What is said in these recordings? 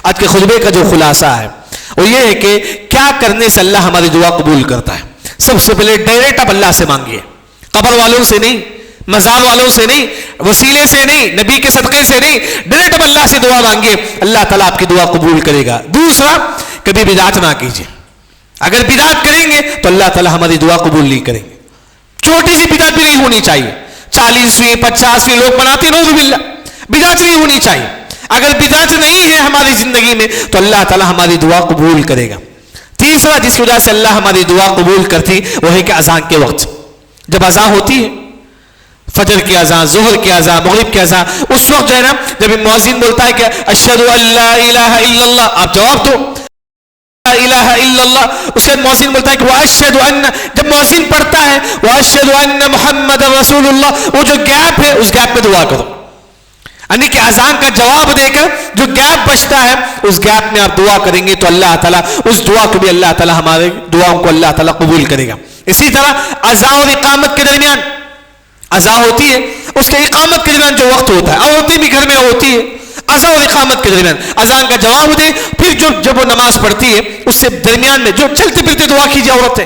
آج کے خطبے کا جو خلاصہ ہے وہ یہ ہے کہ کیا کرنے سے اللہ ہماری دعا قبول کرتا ہے. سب سے پہلے ڈائریکٹ آپ اللہ سے مانگیے, قبر والوں سے نہیں, مزار والوں سے نہیں, وسیلے سے نہیں, نبی کے صدقے سے نہیں, ڈائریکٹ آپ اللہ سے دعا مانگیے, اللہ تعالیٰ آپ کی دعا قبول کرے گا. دوسرا, کبھی بدعت نہ کیجیے. اگر بدعت کریں گے تو اللہ تعالیٰ ہماری دعا قبول نہیں کریں گے. چھوٹی سی بدعت بھی نہیں ہونی چاہیے, 40ویں 50ویں لوگ مناتے, نعوذ باللہ, بدعت نہیں ہونی چاہیے. اگر بدعت نہیں ہے ہماری زندگی میں تو اللہ تعالیٰ ہماری دعا قبول کرے گا. تیسرا جس وجہ سے اللہ ہماری دعا قبول کرتی وہ ہے کہ اذان کے وقت جب اذان ہوتی ہے, فجر کی اذان, ظہر کی اذان, مغرب کی اذان, اس وقت جو ہے نا جب مؤذن بولتا ہے کہ اشہد ان لا الہ الا اللہ, آپ جواب دو لا الہ الا اللہ. اس کے بعد مؤذن بولتا ہے کہ واشہد ان, جب مؤذن پڑھتا ہے واشہد ان محمد رسول اللہ, وہ جو گیپ ہے اس گیپ میں دعا کرو. یعنی کہ اذان کا جواب دے کر جو گیپ بچتا ہے اس گیپ میں آپ دعا کریں گے تو اللہ تعالیٰ اس دعا کو بھی اللہ تعالیٰ ہمارے دعاؤں کو اللہ تعالیٰ قبول کرے گا. اسی طرح اذان اور اقامت کے درمیان, اذان ہوتی ہے اس کے اقامت کے درمیان جو وقت ہوتا ہے, عورتیں بھی گھر میں ہوتی ہے, اذان اور اقامت کے درمیان اذان کا جواب دے, پھر جب وہ نماز پڑھتی ہے اس سے درمیان میں جو چلتے پھرتے دعا کیجیے. عورتیں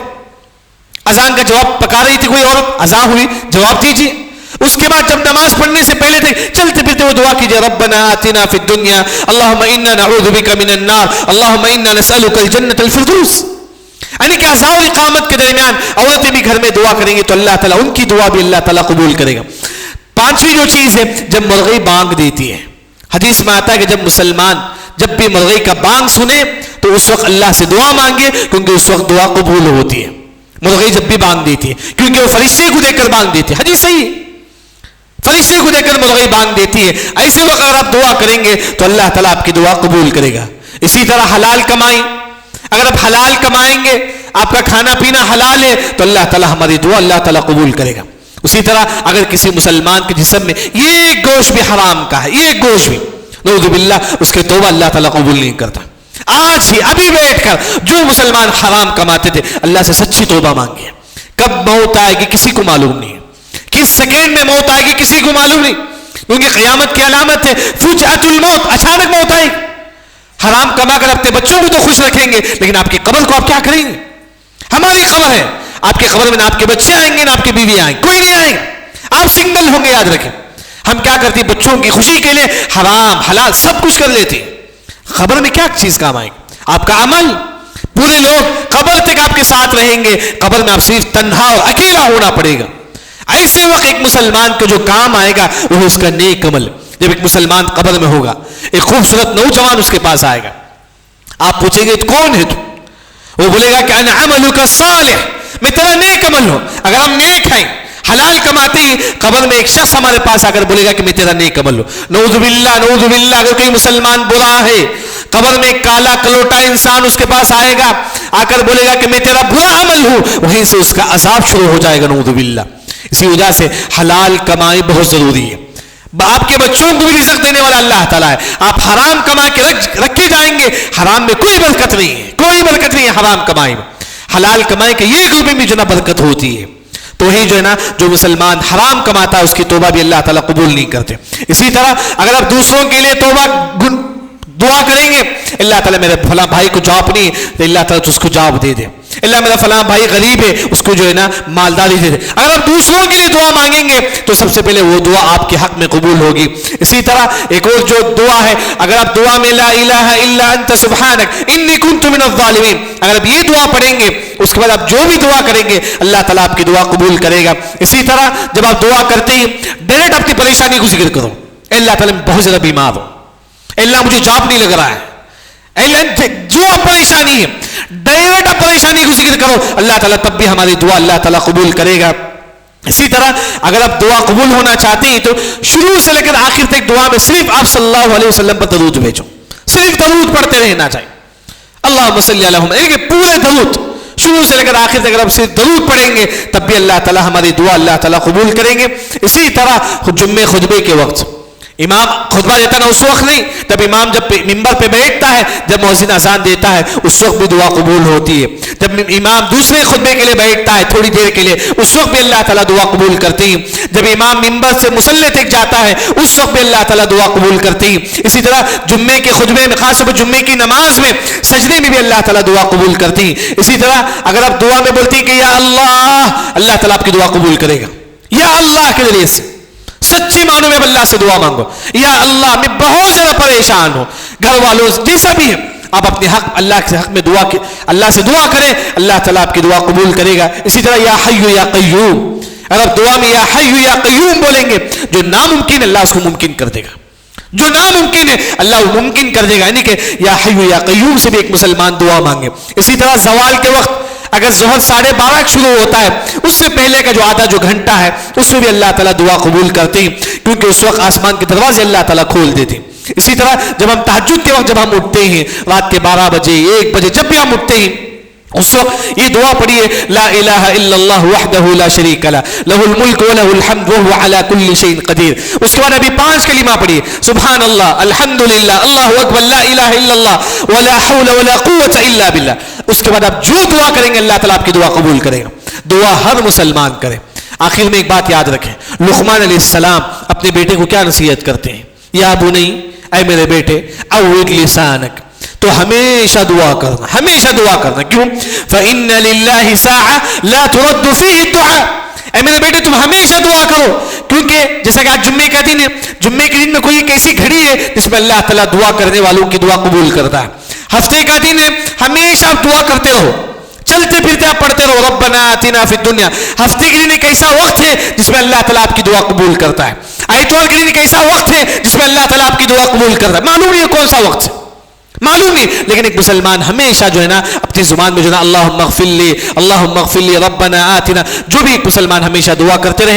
اذان کا جواب پکا رہی تھی, کوئی عورت اذان ہوئی جواب دیجیے. اس کے بعد جب نماز پڑھنے سے پہلے تھے چلتے پھرتے وہ دعا کیجیے, ربنا آتنا فی الدنیا اللہم انا نعوذ بک من النار اللہم انا نسألک الجنت الفردوس. یعنی کہ اذان اور اقامت کے درمیان عورتیں بھی گھر میں دعا کریں گی تو اللہ تعالیٰ ان کی دعا بھی اللہ تعالیٰ قبول کرے گا. پانچویں جو چیز ہے, جب مرغی بانگ دیتی ہے, حدیث میں آتا ہے کہ جب مسلمان جب بھی مرغی کا بانگ سنے تو اس وقت اللہ سے دعا مانگے, کیونکہ اس وقت دعا قبول ہوتی ہے. مرغی جب بھی بانگ دیتی ہے کیونکہ وہ فرشتے کو دیکھ کر بانگ دیتی ہے, حدیث صحیح ہے, فرشتے کو دیکھ کر مرغی بانگ دیتی ہے. ایسے وقت اگر آپ دعا کریں گے تو اللہ تعالیٰ آپ کی دعا قبول کرے گا. اسی طرح حلال کمائیں, اگر آپ حلال کمائیں گے, آپ کا کھانا پینا حلال ہے تو اللہ تعالیٰ ہماری دعا اللہ تعالیٰ قبول کرے گا. اسی طرح اگر کسی مسلمان کے جسم میں یہ گوشت بھی حرام کا ہے, یہ گوشت بھی, نعوذ باللہ, اس کے توبہ اللہ تعالیٰ قبول نہیں کرتا. آج ہی ابھی بیٹھ کر جو مسلمان حرام کماتے تھے اللہ سے سچی توبہ مانگے. کب موت آئے گی کسی کو معلوم نہیں, کس سیکنڈ میں موت آئے گی کسی کو معلوم نہیں, کیونکہ قیامت کی علامت ہے فجأۃ الموت, اچانک موت آئے گی. حرام کما کر اپنے بچوں کو تو خوش رکھیں گے لیکن آپ کی قبر کو آپ کیا کریں گے؟ ہماری قبر ہے, آپ کی قبر میں نہ آپ کے بچے آئیں گے نہ آپ کی بیوی آئیں گے, کوئی نہیں آئے گا, آپ سنگل ہوں گے. یاد رکھیں ہم کیا کرتے ہیں بچوں کی خوشی کے لیے حرام حلال سب کچھ کر لیتے ہیں, قبر میں کیا چیز کام آئے گی؟ آپ کا عمل. پورے لوگ قبر تک آپ کے ساتھ رہیں گے, قبر میں آپ صرف تنہا اور اکیلا ہونا پڑے گا. ایسے وقت ایک مسلمان کو جو کام آئے گا وہ اس کا نیک عمل. جب ایک مسلمان قبر میں ہوگا, ایک خوبصورت نوجوان اس کے پاس آئے گا, آپ پوچھیں گے کون ہے تو, وہ بولے گا کہ انا عملک الصالح, میں تیرا نیک عمل ہوں. اگر ہم نیک ہیں حلال کماتے ہی قبر میں ایک شخص ہمارے پاس آ کر بولے گا کہ میں تیرا نیک عمل ہوں, نعوذ باللہ نعوذ باللہ. اگر کوئی مسلمان برا ہے, قبر میں ایک کالا کلوٹا انسان اس کے پاس آئے گا, آ کر بولے گا کہ میں تیرا برا عمل ہوں, وہیں سے اس کا عذاب شروع ہو جائے گا, نعوذ باللہ. اسی وجہ سے حلال کمائی بہت ضروری ہے. آپ کے بچوں کو بھی رزق دینے والا اللہ تعالیٰ ہے. آپ حرام کما کے رکھے جائیں گے, حرام میں کوئی برکت نہیں ہے, کوئی برکت نہیں ہے حرام کمائی میں. حلال کمائی کے یہ روپے میں جو نا برکت ہوتی ہے. تو وہی جو ہے نا جو مسلمان حرام کماتا ہے اس کی توبہ بھی اللہ تعالیٰ قبول نہیں کرتے. اسی طرح اگر آپ دوسروں کے لیے توبہ دعا کریں گے, اللہ تعالیٰ میرے فلاں بھائی کو جاب نہیں تو اللہ تعالیٰ اس کو جاب دے دے, اللہ میرا فلاں بھائی غریب ہے اس کو جو ہے نا مالداری دے دے. اگر آپ دوسروں کے لیے دعا مانگیں گے تو سب سے پہلے وہ دعا آپ کے حق میں قبول ہوگی. اسی طرح ایک اور جو دعا ہے, اگر آپ دعا میں لا الہ الا انت سبحانک انی کنت من الظالمین, اگر آپ یہ دعا پڑھیں گے اس کے بعد آپ جو بھی دعا کریں گے اللہ تعالیٰ آپ کی دعا قبول کرے گا. اسی طرح جب آپ دعا کرتے ہی ڈائریکٹ اپنی پریشانی کو ذکر کرو, اللہ تعالیٰ میں بہت زیادہ بیمار ہوں, اللہ مجھے جاب نہیں لگ رہا ہے, جو پریشانی ہے ڈائریکٹ آپ پریشانی کو ذکر کرو, اللہ تعالیٰ تب بھی ہماری دعا اللہ تعالیٰ قبول کرے گا. اسی طرح اگر آپ دعا قبول ہونا چاہتے ہیں تو شروع سے لے کر آخر تک دعا میں صرف آپ صلی اللہ علیہ وسلم پر درود بھیجو, صرف درود پڑھتے رہنا چاہیے. اللہم صلی علی محمد, یعنی کہ پورے درود شروع سے لے کر آخر تک اگر آپ صرف درود پڑھیں گے تب بھی اللہ تعالیٰ ہماری دعا اللہ تعالیٰ قبول کریں گے. اسی طرح جمعے خطبے کے وقت امام خطبہ دیتا نا اس وقت نہیں، جب امام جب ممبر پہ بیٹھتا ہے، جب مؤذن اذان دیتا ہے اس وقت بھی دعا قبول ہوتی ہے، جب امام دوسرے خطبے کے لیے بیٹھتا ہے تھوڑی دیر کے لیے اس وقت بھی اللہ تعالیٰ دعا قبول کرتی ہے، جب امام ممبر سے مصلی تک جاتا ہے اس وقت بھی اللہ تعالیٰ دعا قبول کرتی ہے، اسی طرح جمعے کے خطبے میں، خاص طور پر جمعے کی نماز میں سجدے میں بھی اللہ تعالیٰ دعا قبول کرتی ہے، اسی طرح اگر آپ دعا میں بولتی کہ یا اللہ تعالیٰ آپ کی دعا قبول کرے گا، یا اللہ کے ذریعے سے سچی معنوں میں اب اللہ سے دعا مانگو، یا اللہ میں بہت زیادہ پریشان ہوں، گھر والوں جیسا بھی ہے، آپ اپنے حق اللہ کے حق میں دعا کی اللہ سے دعا کریں، اللہ تعالیٰ آپ کی دعا قبول کرے گا۔ اسی طرح یا حی یا قیوم، اگر آپ دعا میں یا حی یا قیوم بولیں گے، جو ناممکن اللہ اس کو ممکن کر دے گا، جو ناممکن ہے اللہ وہ ممکن کر دے گا، یعنی کہ یا حی یا قیوم سے بھی ایک مسلمان دعا مانگے۔ اسی طرح زوال کے وقت اگر ظہر 12:30 شروع ہوتا ہے اس سے پہلے کا جو آدھا جو گھنٹہ ہے اس میں بھی اللہ تعالیٰ دعا قبول کرتے ہیں، کیونکہ اس وقت آسمان کے دروازے اللہ تعالیٰ کھول دیتے ہیں۔ اسی طرح جب ہم تہجد کے وقت جب ہم اٹھتے ہیں رات کے 12 بجے 1 بجے جب بھی ہم اٹھتے ہیں اس وقت یہ دعا پڑھیے، لا الہ الا اللہ وحدہ لا شریک لہ لہ الملک ولہ الحمد وہو علی کل شیء قدیر۔ اس کے بعد ابھی 5 کلمہ پڑھیے، سبحان اللہ، الحمدللہ، اللہ اکبر، لا الہ الا اللہ ولا حول ولا قوة الا باللہ۔ اس کے بعد آپ جو دعا کریں گے اللہ تعالیٰ آپ کی دعا قبول کرے گا۔ دعا ہر مسلمان کرے۔ آخر میں ایک بات یاد رکھیں، لقمان علیہ السلام اپنے بیٹے کو کیا نصیحت کرتے ہیں؟ یا بنی، اے میرے بیٹے، عود لسانک، تو ہمیشہ دعا کرنا، ہمیشہ دعا کرنا۔ کیوں؟ فإن للہ ساعة لا ترد فیہ الدعاء، اے میرے بیٹے تم ہمیشہ دعا کرو، کیونکہ جیسا کہ آج جمعے کا دن ہے، جمعے کے دن میں کوئی ایک ایسی گھڑی ہے جس میں اللہ تعالیٰ دعا کرنے والوں کی دعا قبول کرتا ہے۔ ہفتے کا دن ہے، ہمیشہ آپ دعا کرتے رہو، چلتے پھرتے آپ پڑھتے رہو ربنا آتنا فی الدنیا۔ ہفتے کے دن ایک ایسا وقت ہے جس میں اللہ تعالیٰ آپ کی دعا قبول کرتا ہے۔ آتوار کے دن ایک ایسا وقت ہے جس میں اللہ تعالیٰ آپ کی دعا قبول کرتا ہے۔ معلوم نہیں ہے کون سا وقت ہے، معلوم نہیں، لیکن ایک مسلمان ہمیشہ جو ہے نا اپنی زبان میں جو ہے نا اللہم اغفر لی، اللہم اغفر لی، ربنا آتنا، جو بھی ایک مسلمان ہمیشہ دعا کرتے رہے۔